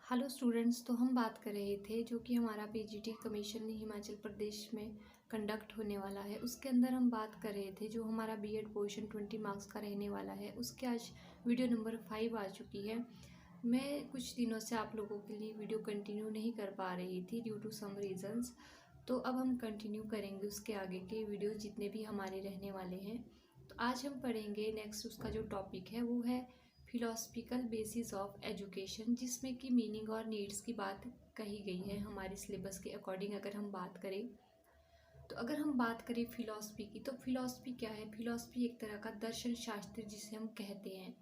Hello students. तो हम बात कर रहे थे जो कि हमारा पीजीटी कमीशन हिमाचल प्रदेश में कंडक्ट होने वाला है, उसके अंदर हम बात कर रहे थे जो हमारा बीएड पोर्शन 20 मार्क्स का रहने वाला है। उसके आज वीडियो नंबर 5 आ चुकी है। मैं कुछ दिनों से आप लोगों के लिए वीडियो कंटिन्यू नहीं कर पा रही थी ड्यू टू सम रीज़न्स। तो अब हम कंटिन्यू करेंगे उसके आगे के वीडियो जितने भी हमारे रहने वाले हैं। तो आज हम पढ़ेंगे नेक्स्ट, उसका जो टॉपिक है वो है फिलोसफिकल बेसिस ऑफ एजुकेशन, जिसमें कि मीनिंग और नीड्स की बात कही गई है हमारे सिलेबस के अकॉर्डिंग। अगर हम बात करें तो अगर हम बात करें फिलॉसफी की, तो फिलॉसफी क्या है? फिलॉसफी एक तरह का दर्शन शास्त्र जिसे हम कहते हैं।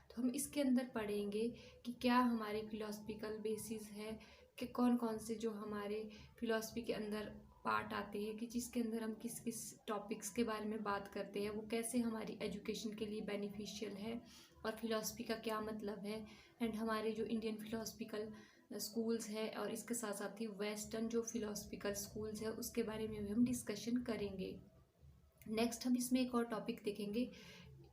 तो हम इसके अंदर पढ़ेंगे कि क्या हमारे फिलॉसफिकल बेसिस है, कि कौन कौन से जो हमारे फिलॉसफी के अंदर पार्ट आते हैं, कि जिसके अंदर हम किस किस टॉपिक्स के बारे में बात करते हैं, वो कैसे हमारी एजुकेशन के लिए बेनिफिशियल है और फिलॉसफी का क्या मतलब है। एंड हमारे जो इंडियन फिलॉसफिकल स्कूल्स है और इसके साथ साथ ही वेस्टर्न जो फिलोसफिकल स्कूल्स है उसके बारे में भी हम डिस्कशन करेंगे। नेक्स्ट हम इसमें एक और टॉपिक देखेंगे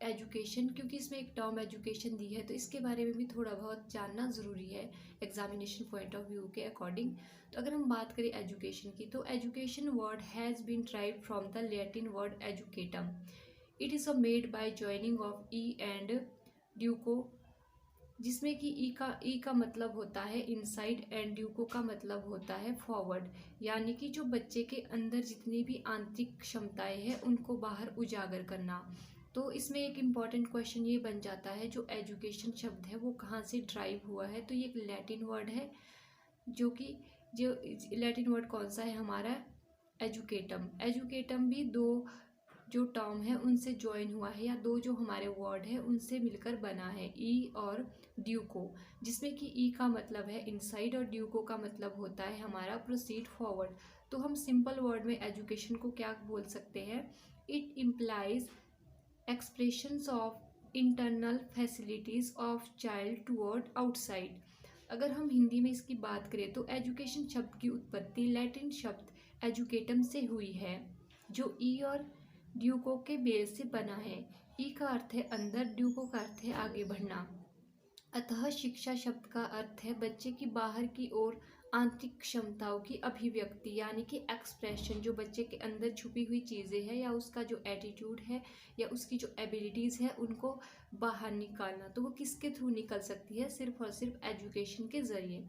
एजुकेशन, क्योंकि इसमें एक टर्म एजुकेशन दी है तो इसके बारे में भी थोड़ा बहुत जानना ज़रूरी है एग्जामिनेशन पॉइंट ऑफ व्यू के अकॉर्डिंग। तो अगर हम बात करें एजुकेशन की, तो education word has been derived from the Latin word educatum. It is a made by joining of E and duco, जिसमें कि ई का मतलब होता है इनसाइड एंड ड्यूको का मतलब होता है फॉरवर्ड, यानी कि जो बच्चे के अंदर जितनी भी आंतरिक क्षमताएं हैं उनको बाहर उजागर करना। तो इसमें एक इम्पॉर्टेंट क्वेश्चन ये बन जाता है, जो एजुकेशन शब्द है वो कहाँ से ड्राइव हुआ है? तो ये एक लैटिन वर्ड है, जो लैटिन वर्ड कौन सा है हमारा? एजुकेटम। एजुकेटम भी दो जो टर्म है उनसे ज्वाइन हुआ है, या दो जो हमारे वर्ड है उनसे मिलकर बना है, ई और ड्यूको, जिसमें कि ई का मतलब है इनसाइड और ड्यूको का मतलब होता है हमारा प्रोसीड फॉरवर्ड। तो हम सिंपल वर्ड में एजुकेशन को क्या बोल सकते हैं? It implies expressions of internal facilities of child toward outside. अगर हम हिंदी में इसकी बात करें तो एजुकेशन शब्द की उत्पत्ति लैटिन शब्द एजुकेटम से हुई है, जो ई और ड्यूको के बेल से बना है। ई का अर्थ है अंदर, ड्यूको का अर्थ है आगे बढ़ना। अतः शिक्षा शब्द का अर्थ है बच्चे की बाहर की ओर आंतरिक क्षमताओं की अभिव्यक्ति, यानी कि एक्सप्रेशन, जो बच्चे के अंदर छुपी हुई चीज़ें हैं या उसका जो एटीट्यूड है या उसकी जो एबिलिटीज़ है उनको बाहर निकालना। तो वो किसके थ्रू निकल सकती है? सिर्फ और सिर्फ एजुकेशन के ज़रिए।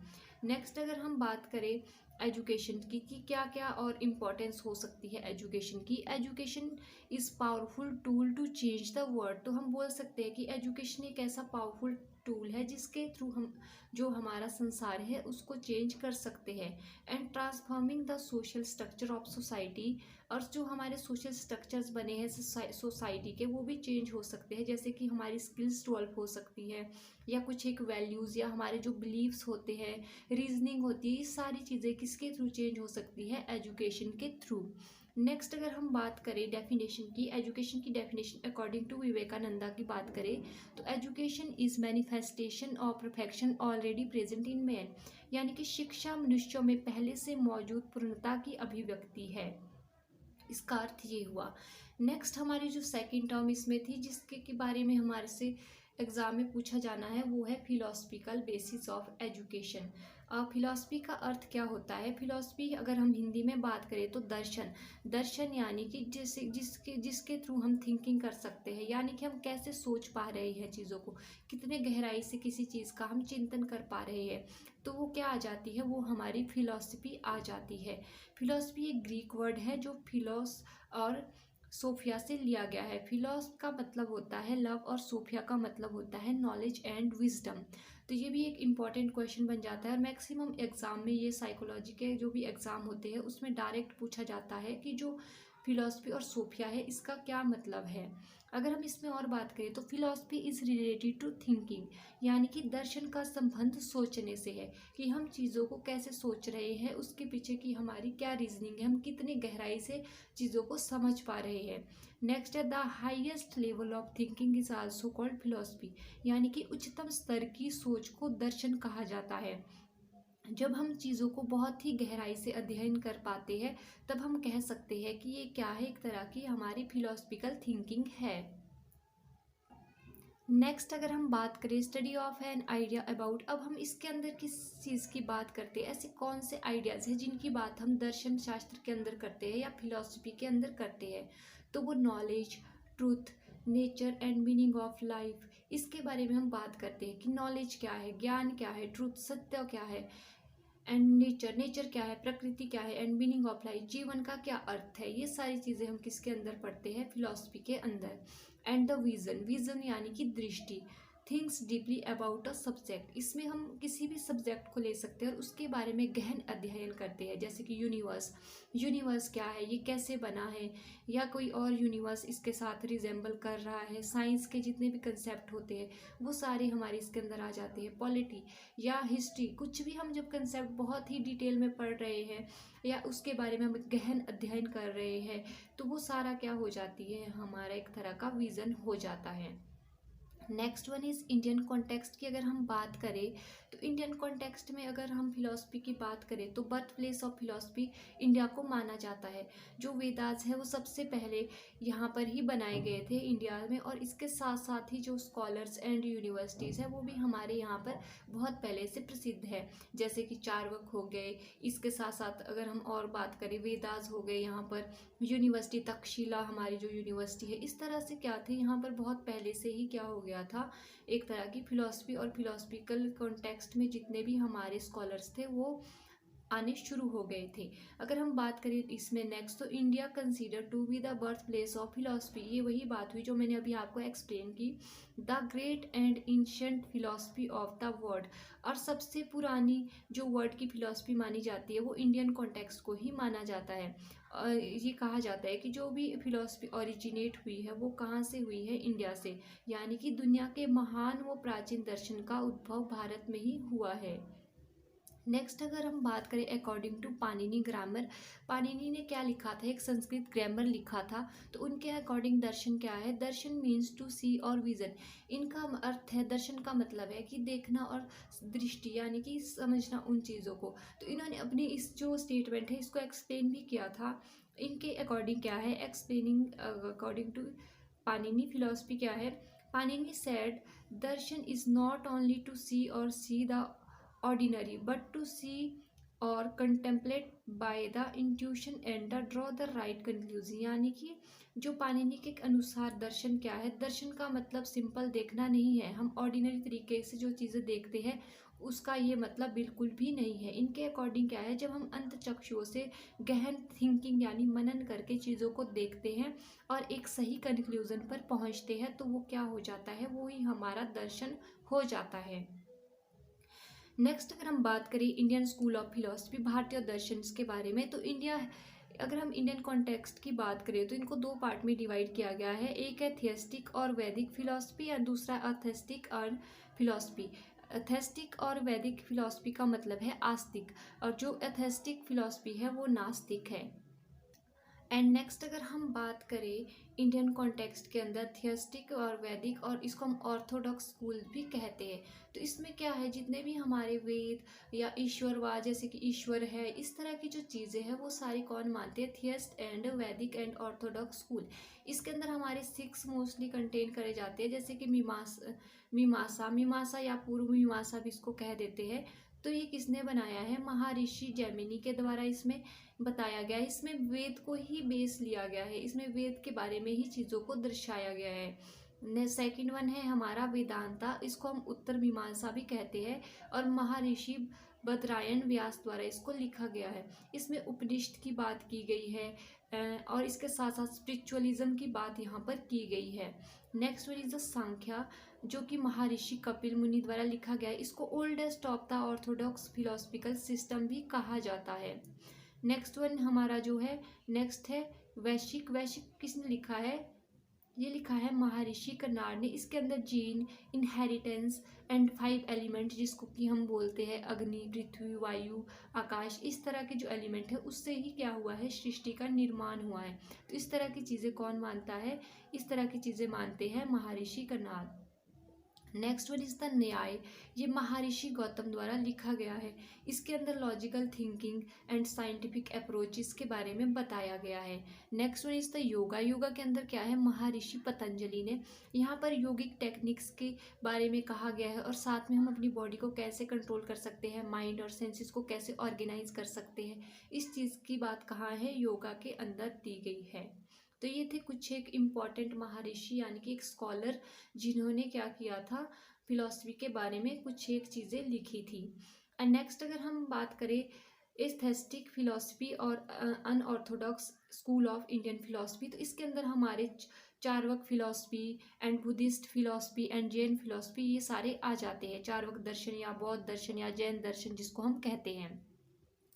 नेक्स्ट अगर हम बात करें एजुकेशन की कि क्या क्या और इम्पोर्टेंस हो सकती है एजुकेशन की। Education is powerful tool to change the world. तो हम बोल सकते हैं कि एजुकेशन एक ऐसा पावरफुल टूल है जिसके थ्रू हम जो हमारा संसार है उसको चेंज कर सकते हैं। And transforming the social structure of society, और जो हमारे सोशल स्ट्रक्चर्स बने हैं सोसाइटी के वो भी चेंज हो सकते हैं, जैसे कि हमारी स्किल्स डेवलप हो सकती है, या कुछ एक वैल्यूज़ या हमारे जो बिलीव्स होते हैं, रीजनिंग होती है, ये सारी चीज़ें किसके थ्रू चेंज हो सकती है? एजुकेशन के थ्रू। नेक्स्ट अगर हम बात करें डेफिनेशन की, एजुकेशन की डेफिनेशन अकॉर्डिंग टू विवेकानंदा की बात करें तो education is manifestation of perfection already present in man, यानी कि शिक्षा मनुष्यों में पहले से मौजूद पूर्णता की अभिव्यक्ति है। इसका अर्थ ये हुआ। नेक्स्ट हमारी जो सेकंड टर्म इसमें थी जिसके के बारे में हमारे से एग्जाम में पूछा जाना है, वो है philosophical basis of education. Philosophy का अर्थ क्या होता है? फिलॉसफी अगर हम हिंदी में बात करें तो दर्शन। दर्शन यानी कि जिसके जिसके थ्रू हम थिंकिंग कर सकते हैं, यानी कि हम कैसे सोच पा रहे हैं चीज़ों को, कितने गहराई से किसी चीज़ का हम चिंतन कर पा रहे हैं, तो वो क्या आ जाती है? वो हमारी फिलॉसफी आ जाती है। फिलॉसफी एक ग्रीक वर्ड है जो फिलोस और सोफिया से लिया गया है। फिलोस का मतलब होता है लव और सोफिया का मतलब होता है नॉलेज एंड विजडम। तो ये भी एक इम्पॉर्टेंट क्वेश्चन बन जाता है और मैक्सिमम एग्जाम में ये साइकोलॉजी के जो भी एग्जाम होते हैं उसमें डायरेक्ट पूछा जाता है कि जो फिलॉसफी और सोफिया है इसका क्या मतलब है। अगर हम इसमें और बात करें तो philosophy is related to thinking, यानी कि दर्शन का संबंध सोचने से है, कि हम चीज़ों को कैसे सोच रहे हैं, उसके पीछे की हमारी क्या रीजनिंग है, हम कितने गहराई से चीज़ों को समझ पा रहे हैं। नेक्स्ट है the highest level of thinking is also called philosophy, यानी कि उच्चतम स्तर की सोच को दर्शन कहा जाता है। जब हम चीज़ों को बहुत ही गहराई से अध्ययन कर पाते हैं तब हम कह सकते हैं कि ये क्या है? एक तरह की हमारी फिलोसफिकल थिंकिंग है। नेक्स्ट अगर हम बात करें study of an idea about, अब हम इसके अंदर किस चीज़ की बात करते हैं, ऐसे कौन से आइडियाज़ हैं जिनकी बात हम दर्शन शास्त्र के अंदर करते हैं या फिलॉसफी के अंदर करते हैं, तो वो knowledge, truth, nature and meaning of life, इसके बारे में हम बात करते हैं कि नॉलेज क्या है, ज्ञान क्या है, ट्रूथ सत्य क्या है, एंड नेचर, नेचर क्या है, प्रकृति क्या है, एंड मीनिंग ऑफ लाइफ, जीवन का क्या अर्थ है। ये सारी चीज़ें हम किसके अंदर पढ़ते हैं, फिलॉसफी के अंदर। एंड द विजन, विजन यानी कि दृष्टि, thinks deeply about a subject, इसमें हम किसी भी सब्जेक्ट को ले सकते हैं और उसके बारे में गहन अध्ययन करते हैं, जैसे कि यूनिवर्स, यूनिवर्स क्या है, ये कैसे बना है, या कोई और यूनिवर्स इसके साथ रिजेंबल कर रहा है, साइंस के जितने भी कंसेप्ट होते हैं वो सारे हमारे इसके अंदर आ जाते हैं। पॉलिटी या हिस्ट्री, कुछ भी हम जब कंसेप्ट बहुत ही डिटेल में पढ़ रहे हैं या उसके बारे में हम गहन अध्ययन कर रहे हैं, तो वो सारा क्या हो जाती है, हमारा एक तरह का विजन हो जाता है। Next one is Indian context की अगर हम बात करें, तो इंडियन कॉन्टेक्स्ट में अगर हम फिलॉसफी की बात करें तो birth place of philosophy India को माना जाता है। जो वेदास है वो सबसे पहले यहाँ पर ही बनाए गए थे इंडिया में, और इसके साथ साथ ही जो स्कॉलर्स एंड यूनिवर्सिटीज़ है वो भी हमारे यहाँ पर बहुत पहले से प्रसिद्ध है, जैसे कि चारवक हो गए। इसके साथ साथ अगर हम और बात करें, वेदास हो गए यहाँ पर, यूनिवर्सिटी तक्षशिला हमारी जो यूनिवर्सिटी है, इस तरह से क्या थे यहाँ पर बहुत पहले से ही क्या हो गया था, एक तरह की फिलॉसफी और फिलोसफिकल कॉन्टेक्स्ट में जितने भी हमारे स्कॉलर्स थे वो आने शुरू हो गए थे। अगर हम बात करें इसमें नेक्स्ट, तो India consider to be the birth place of philosophy, ये वही बात हुई जो मैंने अभी आपको एक्सप्लेन की, the great and ancient philosophy of the world, और सबसे पुरानी जो वर्ल्ड की फिलोसफी मानी जाती है वो इंडियन कॉन्टेक्स्ट को ही माना जाता है। ये कहा जाता है कि जो भी फिलोसफी ओरिजिनेट हुई है वो कहाँ से हुई है, इंडिया से, यानी कि दुनिया के महान व प्राचीन दर्शन का उद्भव भारत में ही हुआ है। नेक्स्ट अगर हम बात करें according to Panini grammar, Panini ने क्या लिखा था, एक संस्कृत ग्रामर लिखा था, तो उनके अकॉर्डिंग दर्शन क्या है, दर्शन मीन्स टू सी और विजन, इनका अर्थ है, दर्शन का मतलब है कि देखना और दृष्टि यानी कि समझना उन चीज़ों को। तो इन्होंने अपनी इस जो स्टेटमेंट है इसको एक्सप्लेन भी किया था। इनके अकॉर्डिंग क्या है, explaining according to Panini philosophy क्या है, Panini said darshan is not only to see और see the ordinary but to see or contemplate by the intuition and draw the right conclusion, यानी कि जो पाणिनि के अनुसार दर्शन क्या है, दर्शन का मतलब सिंपल देखना नहीं है, हम ऑर्डिनरी तरीके से जो चीज़ें देखते हैं उसका ये मतलब बिल्कुल भी नहीं है। इनके अकॉर्डिंग क्या है, जब हम अंत चक्षुओं से गहन थिंकिंग यानी मनन करके चीज़ों को देखते हैं और एक सही कंक्लूजन पर पहुंचते हैं तो वो क्या हो जाता है, वो ही हमारा दर्शन हो जाता है। नेक्स्ट अगर हम बात करें इंडियन स्कूल ऑफ फिलोसफी, भारतीय दर्शन के बारे में, तो इंडिया, अगर हम इंडियन कॉन्टेक्स्ट की बात करें तो इनको दो पार्ट में डिवाइड किया गया है, एक है थियस्टिक और वैदिक फिलोसफी और दूसरा अथेस्टिक और फिलोसफी। एथेस्टिक और वैदिक फिलोसफी का मतलब है आस्तिक, और जो एथेस्टिक फिलोसफी है वो नास्तिक है। एंड नेक्स्ट अगर हम बात करें इंडियन कॉन्टेक्स्ट के अंदर थियस्टिक और वैदिक, और इसको हम ऑर्थोडॉक्स स्कूल भी कहते हैं, तो इसमें क्या है, जितने भी हमारे वेद या ईश्वरवाद जैसे कि ईश्वर है, इस तरह की जो चीज़ें हैं वो सारी कौन मानते हैं, थियस्ट एंड वैदिक एंड ऑर्थोडॉक्स स्कूल। इसके अंदर हमारे सिक्स मोस्टली कंटेन करे जाते हैं, जैसे कि मीमांसा, मीमांसा या पूर्व मीमांसा भी इसको कह देते हैं। तो ये किसने बनाया है, महर्षि जैमिनी के द्वारा इसमें बताया गया है। इसमें वेद को ही बेस लिया गया है, इसमें वेद के बारे में ही चीज़ों को दर्शाया गया है। सेकंड वन है हमारा वेदांता, इसको हम उत्तर मीमांसा भी कहते हैं, और महर्षि बदरायण व्यास द्वारा इसको लिखा गया है। इसमें उपनिषद की बात की गई है और इसके साथ साथ स्पिरिचुअलिज्म की बात यहाँ पर की गई है। Next one is the Sankhya, जो कि महर्षि कपिल मुनि द्वारा लिखा गया है। इसको oldest of the Orthodox philosophical system भी कहा जाता है। नेक्स्ट वन हमारा जो है, नेक्स्ट है वैश्विक, वैश्विक किसने लिखा है, ये लिखा है महर्षि कर्नाड ने। इसके अंदर जीन, इनहेरिटेंस एंड 5 एलिमेंट, जिसको कि हम बोलते हैं अग्नि, पृथ्वी, वायु, आकाश, इस तरह के जो एलिमेंट है उससे ही क्या हुआ है, सृष्टि का निर्माण हुआ है। तो इस तरह की चीज़ें कौन मानता है, इस तरह की चीज़ें मानते हैं महर्षि Karnad. Next one is the न्याय। ये महर्षि गौतम द्वारा लिखा गया है। इसके अंदर logical thinking and scientific approaches के बारे में बताया गया है। Next one is the yoga. Yoga के अंदर क्या है, महर्षि पतंजलि ने यहाँ पर योगिक टेक्निक्स के बारे में कहा गया है, और साथ में हम अपनी बॉडी को कैसे कंट्रोल कर सकते हैं, माइंड और सेंसेस को कैसे ऑर्गेनाइज कर सकते हैं, इस चीज़ की बात कहाँ है, योगा के अंदर दी गई है। तो ये थे कुछ एक इम्पॉर्टेंट महर्षि यानी कि एक स्कॉलर जिन्होंने क्या किया था, फिलॉसफी के बारे में कुछ एक चीज़ें लिखी थी। एंड नेक्स्ट अगर हम बात करें एस्थेटिक फिलॉसफी और unorthodox school of Indian philosophy, तो इसके अंदर हमारे Charvaka philosophy and Buddhist philosophy and Jain philosophy ये सारे आ जाते हैं। चार्वाक दर्शन या बौद्ध दर्शन या जैन दर्शन जिसको हम कहते हैं।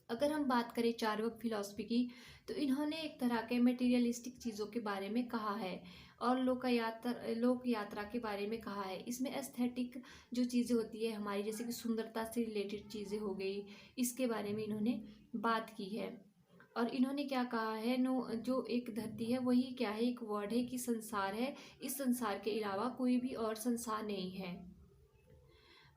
अगर हम बात करें चार्वाक फिलॉसफी की, तो इन्होंने एक तरह के मटेरियलिस्टिक चीज़ों के बारे में कहा है और लोक यात्रा के बारे में कहा है। इसमें एस्थेटिक जो चीज़ें होती है हमारी, जैसे कि सुंदरता से रिलेटेड चीज़ें हो गई, इसके बारे में इन्होंने बात की है। और इन्होंने क्या कहा है, जो एक धरती है वही क्या है, एक वर्ड है कि संसार है, इस संसार के अलावा कोई भी और संसार नहीं है।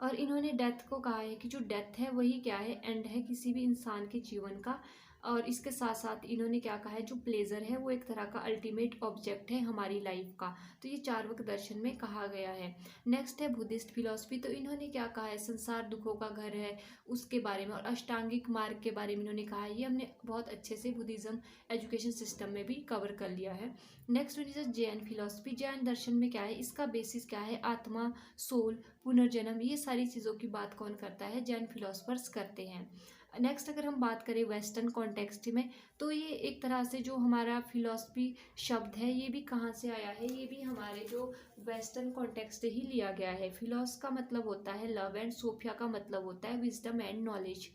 और इन्होंने डेथ को कहा है कि जो डेथ है वही क्या है, एंड है किसी भी इंसान के जीवन का। और इसके साथ साथ इन्होंने क्या कहा है, जो प्लेजर है वो एक तरह का अल्टीमेट ऑब्जेक्ट है हमारी लाइफ का। तो ये चार्वाक दर्शन में कहा गया है। नेक्स्ट है बुद्धिस्ट फिलॉसफी। तो इन्होंने क्या कहा है, संसार दुखों का घर है उसके बारे में, और अष्टांगिक मार्ग के बारे में इन्होंने कहा है। ये हमने बहुत अच्छे से बुद्धिज्म एजुकेशन सिस्टम में भी कवर कर लिया है। Next one is Jain philosophy. Jain दर्शन में क्या है, इसका बेसिस क्या है, आत्मा, सोल, पुनर्जन्म, ये सारी चीज़ों की बात कौन करता है, जैन फिलोसफर्स करते हैं। नेक्स्ट अगर हम बात करें वेस्टर्न कॉन्टेक्स्ट में, तो ये एक तरह से जो हमारा फिलॉसफी शब्द है ये भी कहाँ से आया है, ये भी हमारे जो वेस्टर्न कॉन्टेक्स्ट से ही लिया गया है। फिलॉस का मतलब होता है लव एंड सोफिया का मतलब होता है विजडम एंड नॉलेज।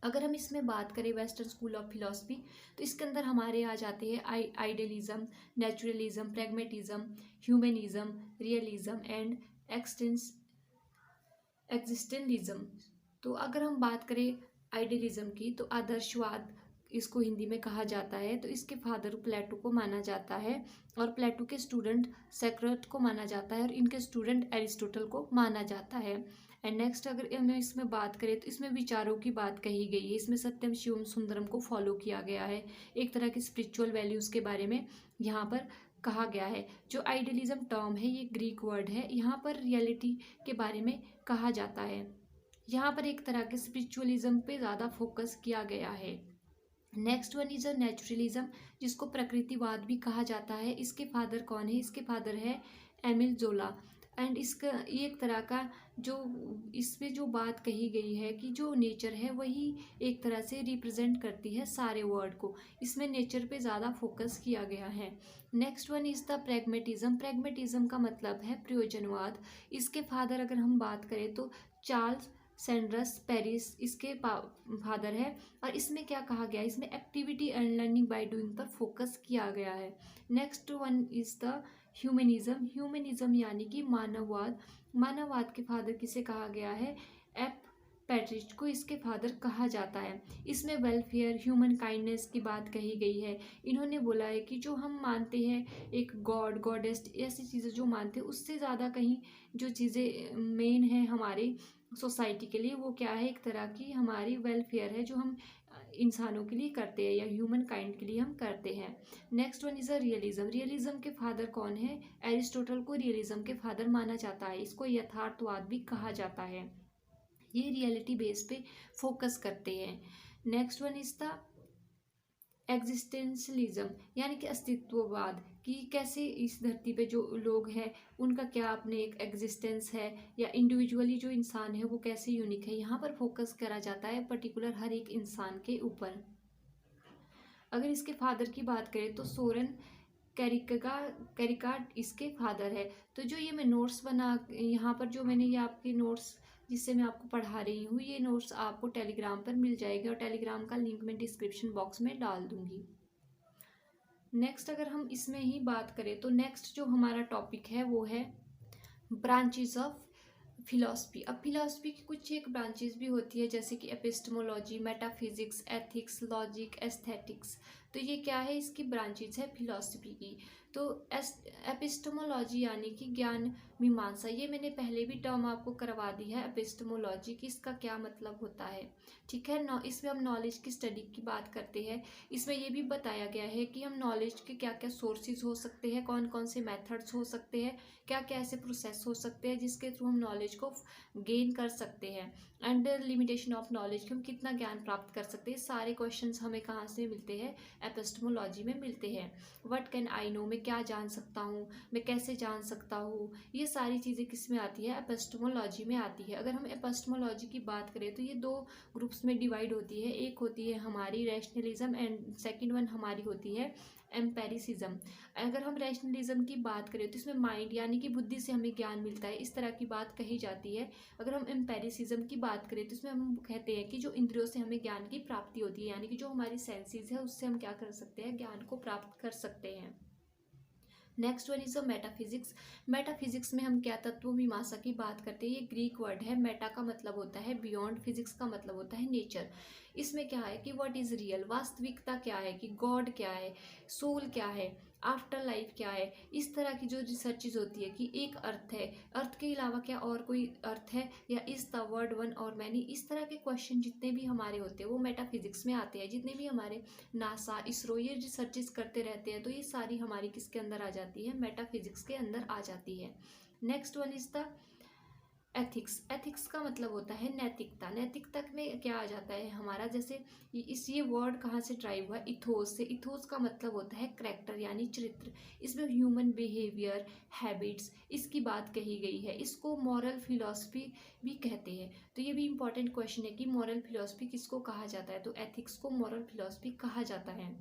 अगर हम इसमें बात करें वेस्टर्न स्कूल ऑफ फिलॉसफी, तो इसके अंदर हमारे आ जाते हैं idealism, naturalism, pragmatism, humanism, realism and existentialism. तो अगर हम बात करें आइडियलिज्म की, तो आदर्शवाद इसको हिंदी में कहा जाता है। तो इसके फादर प्लेटो को माना जाता है, और प्लेटो के स्टूडेंट सेक्रेट को माना जाता है, और इनके स्टूडेंट एरिस्टोटल को माना जाता है। एंड नेक्स्ट अगर हम इसमें बात करें, तो इसमें विचारों की बात कही गई है। इसमें सत्यम शिवम सुंदरम को फॉलो किया गया है, एक तरह की स्पिरिचुअल वैल्यूज़ के बारे में यहाँ पर कहा गया है। जो आइडियलिज्म टर्म है ये ग्रीक वर्ड है, यहाँ पर रियलिटी के बारे में कहा जाता है। यहाँ पर एक तरह के स्पिरिचुअलिज्म पे ज़्यादा फोकस किया गया है। Next one is a naturalism, जिसको प्रकृतिवाद भी कहा जाता है। इसके फादर कौन है, इसके फादर है एमिल जोला। एंड इसका ये एक तरह का जो इसमें जो बात कही गई है कि जो नेचर है वही एक तरह से रिप्रेजेंट करती है सारे वर्ल्ड को, इसमें नेचर पे ज़्यादा फोकस किया गया है। Next one is the pragmatism. Pragmatism का मतलब है प्रयोजनवाद। इसके फादर अगर हम बात करें तो चार्ल्स सैंड्रस पेरिस इसके फादर है। और इसमें क्या कहा गया है, इसमें activity and learning by doing पर फोकस किया गया है। Next one is the humanism. Humanism यानी कि मानववाद। मानववाद के फादर किसे कहा गया है, एफ पैट्रिच को इसके फादर कहा जाता है। इसमें वेलफेयर, ह्यूमन काइंडनेस की बात कही गई है। इन्होंने बोला है कि जो हम मानते हैं एक गॉड गॉडेस ऐसी चीज़ें जो मानते हैं, उससे ज़्यादा कहीं जो चीज़ें मेन है हमारे सोसाइटी के लिए, वो क्या है, एक तरह की हमारी वेलफेयर है जो हम इंसानों के लिए करते हैं या ह्यूमन काइंड के लिए हम करते हैं। Next one is a realism. Realism के फादर कौन है, एरिस्टोटल को रियलिज्म के फादर माना जाता है। इसको यथार्थवाद भी कहा जाता है। ये रियलिटी बेस पे फोकस करते हैं। Next one is the existentialism, यानी कि अस्तित्ववाद, कि कैसे इस धरती पे जो लोग हैं उनका क्या अपने एक एग्जिस्टेंस है, या इंडिविजुअली जो इंसान है वो कैसे यूनिक है। यहाँ पर फोकस करा जाता है पर्टिकुलर हर एक इंसान के ऊपर। अगर इसके फादर की बात करें तो सोरेन कैरिकाट इसके फादर है। तो जो ये मैं नोट्स बना यहाँ पर जो मैंने ये आपके नोट्स जिससे मैं आपको पढ़ा रही हूँ, ये नोट्स आपको टेलीग्राम पर मिल जाएगी, और टेलीग्राम का लिंक मैं डिस्क्रिप्शन बॉक्स में डाल दूँगी। नेक्स्ट अगर हम इसमें ही बात करें, तो नेक्स्ट जो हमारा टॉपिक है वो है ब्रांचेस ऑफ फिलॉसफी। अब फिलॉसफी की कुछ एक ब्रांचेस भी होती है, जैसे कि epistemology, metaphysics, ethics, logic, aesthetics. तो तो ये क्या है, इसकी ब्रांचेज है फिलॉसफी की। तो एपिस्टेमोलॉजी यानी कि ज्ञान मीमांसा, ये मैंने पहले भी टर्म आपको करवा दी है एपिस्टेमोलॉजी की, इसका क्या मतलब होता है, ठीक है। इसमें हम नॉलेज की स्टडी की बात करते हैं। इसमें ये भी बताया गया है कि हम नॉलेज के क्या क्या सोर्सेज हो सकते हैं, कौन कौन से मेथड्स हो सकते हैं, क्या क्या ऐसे प्रोसेस हो सकते हैं जिसके थ्रू हम नॉलेज को गेन कर सकते हैं, एंड लिमिटेशन ऑफ नॉलेज कि हम कितना ज्ञान प्राप्त कर सकते हैं। सारे क्वेश्चंस हमें कहाँ से मिलते हैं, एपिस्टेमोलॉजी में मिलते हैं। व्हाट कैन आई नो, मैं क्या जान सकता हूँ, मैं कैसे जान सकता हूँ, ये सारी चीज़ें किस में आती है, एपिस्टेमोलॉजी में आती है। अगर हम एपिस्टेमोलॉजी की बात करें तो ये दो ग्रुप्स में डिवाइड होती है। एक होती है हमारी रैशनलिज्म एंड सेकंड वन हमारी होती है एम्पेरिसिज्म। अगर हम रैशनलिज्म की बात करें तो इसमें माइंड यानी कि बुद्धि से हमें ज्ञान मिलता है, इस तरह की बात कही जाती है। अगर हम एम्पेरिसिज्म की बात करें तो इसमें हम कहते हैं कि जो इंद्रियों से हमें ज्ञान की प्राप्ति होती है, यानी कि जो हमारी सेंसेस है उससे हम क्या कर सकते हैं, ज्ञान को प्राप्त कर सकते हैं। Next one is a metaphysics. Metaphysics में हम क्या तत्व मीमांसा की बात करते हैं। ये ग्रीक वर्ड है, मेटा का मतलब होता है बियॉन्ड, फिजिक्स का मतलब होता है नेचर। इसमें क्या है कि व्हाट इज रियल, वास्तविकता क्या है, कि गॉड क्या है, सोल क्या है, आफ्टर लाइफ क्या है, इस तरह की जो रिसर्चेज होती है कि एक अर्थ है, अर्थ के अलावा क्या और कोई अर्थ है, या इज द वर्ड वन और मैनी, इस तरह के क्वेश्चन जितने भी हमारे होते हैं वो मेटाफिजिक्स में आते हैं। जितने भी हमारे नासा, इसरो ये रिसर्चेज करते रहते हैं तो ये सारी हमारी किसके अंदर आ जाती है, मेटाफिजिक्स के अंदर आ जाती है। Next one is the ethics. Ethics का मतलब होता है नैतिकता। नैतिकता में क्या आ जाता है हमारा, जैसे ये वर्ड कहाँ से ड्राइव हुआ, इथोस से। इथोस का मतलब होता है करेक्टर यानी चरित्र। इसमें ह्यूमन बिहेवियर, हैबिट्स, इसकी बात कही गई है। इसको मॉरल फिलॉसफी भी कहते हैं। तो ये भी इंपॉर्टेंट क्वेश्चन है कि मॉरल फिलॉसफी किसको कहा जाता है, तो एथिक्स को मॉरल फिलॉसफी कहा जाता है।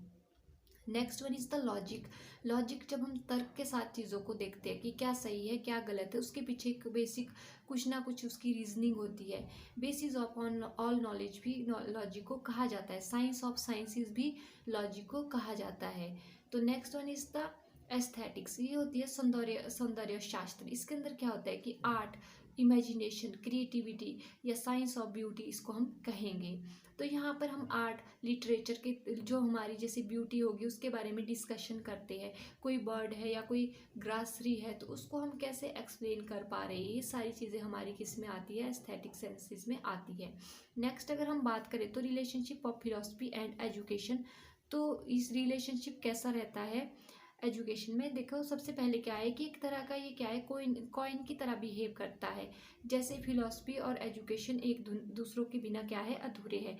Next one is the logic. Logic जब हम तर्क के साथ चीज़ों को देखते हैं कि क्या सही है क्या गलत है, उसके पीछे एक बेसिक कुछ ना कुछ उसकी रीजनिंग होती है। बेसिस ऑफ ऑल नॉलेज भी लॉजिक को कहा जाता है। साइंस ऑफ साइंसेस भी लॉजिक को कहा जाता है। तो next one is the aesthetics. ये होती है सौंदर्य सौंदर्य शास्त्र। इसके अंदर क्या होता है कि आर्ट, इमेजिनेशन, क्रिएटिविटी या साइंस ऑफ ब्यूटी इसको हम कहेंगे। तो यहाँ पर हम आर्ट, लिटरेचर के जो हमारी जैसे ब्यूटी होगी उसके बारे में डिस्कशन करते हैं। कोई बर्ड है या कोई ग्रासरी है तो उसको हम कैसे एक्सप्लेन कर पा रहे हैं, ये सारी चीज़ें हमारी किस में आती है, एस्थेटिक सेंसेस में आती है। नेक्स्ट अगर हम बात करें तो relationship of philosophy and education. तो इस रिलेशनशिप कैसा रहता है एजुकेशन में, देखो सबसे पहले क्या है कि एक तरह का ये क्या है, कॉइन की तरह बिहेव करता है। जैसे फिलॉसफी और एजुकेशन एक दूसरों के बिना क्या है, अधूरे है।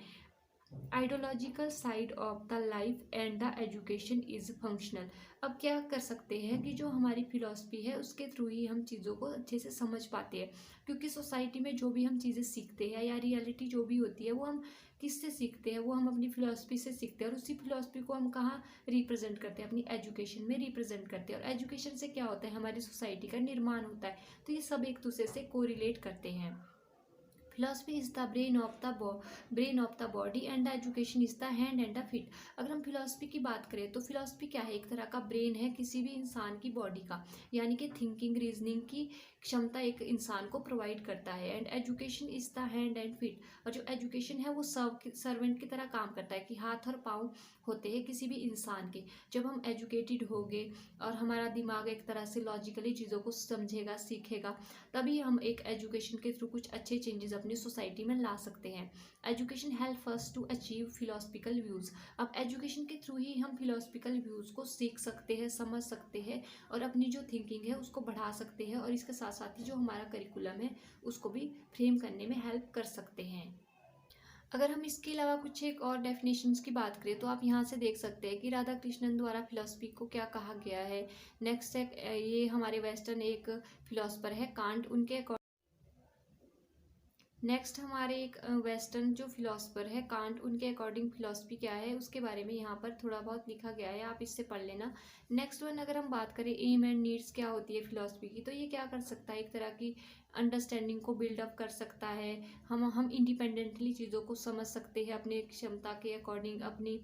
Ideological side of the life and the education is functional. अब क्या कर सकते हैं कि जो हमारी फिलॉसफी है उसके थ्रू ही हम चीज़ों को अच्छे से समझ पाते हैं। क्योंकि सोसाइटी में जो भी हम चीज़ें सीखते हैं या रियलिटी जो भी होती है वो हम किससे सीखते हैं, वो हम अपनी फिलॉसफी से सीखते हैं। और उसी फिलॉसफी को हम कहाँ रिप्रेजेंट करते हैं, अपनी एजुकेशन में रिप्रेजेंट करते हैं। और एजुकेशन से क्या होता है, हमारी सोसाइटी का निर्माण होता है। तो ये सब एक दूसरे से कोरिलेट करते हैं। Philosophy is the brain of the body and the education is the hand and the feet. अगर हम फिलॉसफी की बात करें तो फिलॉसफी क्या है, एक तरह का ब्रेन है किसी भी इंसान की बॉडी का, यानी कि थिंकिंग रीजनिंग की क्षमता एक इंसान को प्रोवाइड करता है। And education is the hand and feet. और जो एजुकेशन है वो सर्वेंट की तरह काम करता है कि हाथ और पाँव होते हैं किसी भी इंसान के। जब हम एजुकेटेड होंगे और हमारा दिमाग एक तरह से लॉजिकली चीज़ों को समझेगा, सीखेगा, तभी हम एक एजुकेशन के थ्रू कुछ अच्छे चेंजेस अपनी सोसाइटी में ला सकते हैं। Education help us to achieve philosophical views. अब एजुकेशन के थ्रू ही हम फिलोसफिकल व्यूज़ को सीख सकते हैं, समझ सकते हैं और अपनी जो थिंकिंग है उसको बढ़ा सकते हैं। और इसके साथ साथ ही जो हमारा करिकुलम है उसको भी फ्रेम करने में हेल्प कर सकते हैं। अगर हम इसके अलावा कुछ एक और डेफिनेशंस की बात करें तो आप यहाँ से देख सकते हैं कि राधा कृष्णन द्वारा फिलॉसफी को क्या कहा गया है। नेक्स्ट है ये हमारे वेस्टर्न एक फिलोसफर है कांट, उनके नेक्स्ट हमारे एक वेस्टर्न जो फिलोसफर है कांट, उनके अकॉर्डिंग फिलोसफी क्या है उसके बारे में यहाँ पर थोड़ा बहुत लिखा गया है, आप इससे पढ़ लेना। नेक्स्ट वन अगर हम बात करें एम एंड नीड्स क्या होती है फिलोसफी की, तो ये क्या कर सकता है, एक तरह की अंडरस्टैंडिंग को बिल्डअप कर सकता है। हम इंडिपेंडेंटली चीज़ों को समझ सकते हैं अपने क्षमता के अकॉर्डिंग, अपनी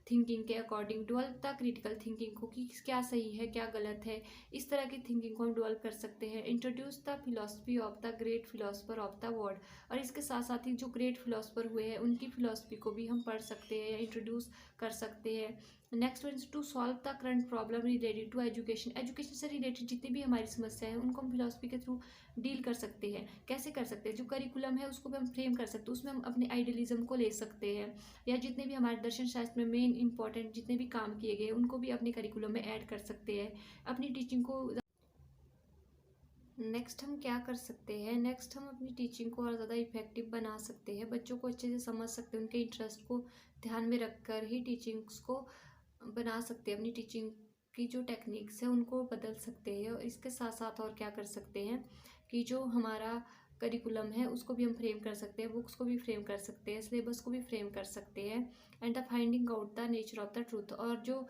थिंकिंग के according. Develop the critical thinking को कि क्या सही है क्या गलत है, इस तरह की थिंकिंग को हम डेवलप कर सकते हैं। Introduce the philosophy of the great philosopher of the world. और इसके साथ साथ ही जो ग्रेट फिलोसफर हुए हैं उनकी फिलोसफी को भी हम पढ़ सकते हैं या इंट्रोड्यूस कर सकते हैं। Next one to solve the current problem related to education. Education से रिलेटेड जितनी भी हमारी समस्या है उनको हम फिलोसफी के थ्रू डील कर सकते हैं। कैसे कर सकते हैं? जो करिकुलम है उसको भी हम फ्रेम कर सकते हैं, उसमें हम अपने आइडियलिज्म को ले सकते हैं, या जितने भी हमारे दर्शन शास्त्र में मेन इंपॉर्टेंट जितने भी काम किए गए उनको भी अपने करिकुलम में ऐड कर सकते हैं अपनी टीचिंग को। नेक्स्ट हम क्या कर सकते हैं? नेक्स्ट हम अपनी टीचिंग को और ज़्यादा इफेक्टिव बना सकते हैं, बच्चों को अच्छे से समझ सकते हैं, उनके इंटरेस्ट को ध्यान में रखकर ही टीचिंग्स को बना सकते हैं। अपनी टीचिंग की जो टेक्निक्स है उनको बदल सकते हैं। और इसके साथ साथ और क्या कर सकते हैं कि जो हमारा करिकुलम है उसको भी हम फ्रेम कर सकते हैं, बुक्स को भी फ्रेम कर सकते हैं, सिलेबस को भी फ्रेम कर सकते हैं। And the finding out the nature of the truth, और जो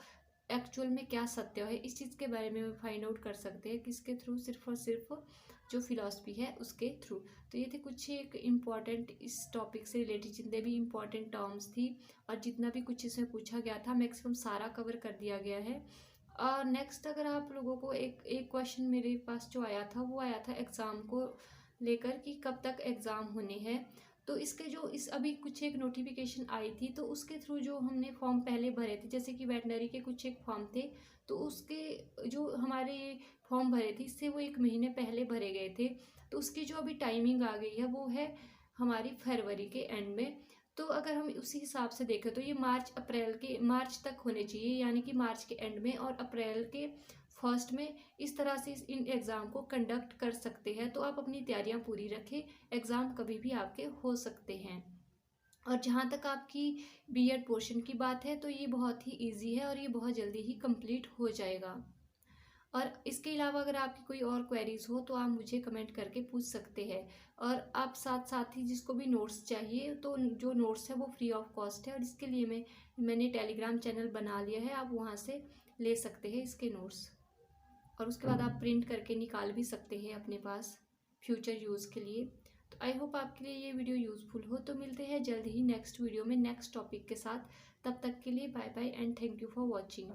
एक्चुअल में क्या सत्य है इस चीज़ के बारे में फाइंड आउट कर सकते हैं। किसके थ्रू? सिर्फ और सिर्फ जो फिलॉसफी है उसके थ्रू। तो ये थे कुछ एक इम्पॉर्टेंट इस टॉपिक से रिलेटेड जितने भी इम्पॉर्टेंट टर्म्स थी और जितना भी कुछ इसमें पूछा गया था मैक्सिमम सारा कवर कर दिया गया है। और नेक्स्ट अगर आप लोगों को एक क्वेश्चन मेरे पास जो आया था वो आया था एग्ज़ाम को लेकर कि कब तक एग्ज़ाम होने हैं। तो इसके जो इस अभी कुछ एक नोटिफिकेशन आई थी तो उसके थ्रू जो हमने फॉर्म पहले भरे थे, जैसे कि वेटनरी के कुछ एक फॉर्म थे, तो उसके जो हमारे फॉर्म भरे थे इससे वो 1 महीने पहले भरे गए थे। तो उसकी जो अभी टाइमिंग आ गई है वो है हमारी फरवरी के एंड में। तो अगर हम उसी हिसाब से देखें तो ये मार्च तक होने चाहिए, यानी कि मार्च के एंड में और अप्रैल के फर्स्ट में इस तरह से इन एग्ज़ाम को कंडक्ट कर सकते हैं। तो आप अपनी तैयारियां पूरी रखें, एग्ज़ाम कभी भी आपके हो सकते हैं। और जहाँ तक आपकी बीएड पोर्शन की बात है तो ये बहुत ही इजी है और ये बहुत जल्दी ही कंप्लीट हो जाएगा। और इसके अलावा अगर आपकी कोई और क्वेरीज हो तो आप मुझे कमेंट करके पूछ सकते हैं। और आप साथ साथ ही जिसको भी नोट्स चाहिए तो जो नोट्स है वो फ्री ऑफ कॉस्ट है, और इसके लिए मैंने टेलीग्राम चैनल बना लिया है, आप वहाँ से ले सकते हैं इसके नोट्स। और उसके बाद आप प्रिंट करके निकाल भी सकते हैं अपने पास फ्यूचर यूज़ के लिए। तो आई होप आपके लिए ये वीडियो यूज़फुल हो। तो मिलते हैं जल्द ही नेक्स्ट वीडियो में नेक्स्ट टॉपिक के साथ। तब तक के लिए bye bye and thank you for watching.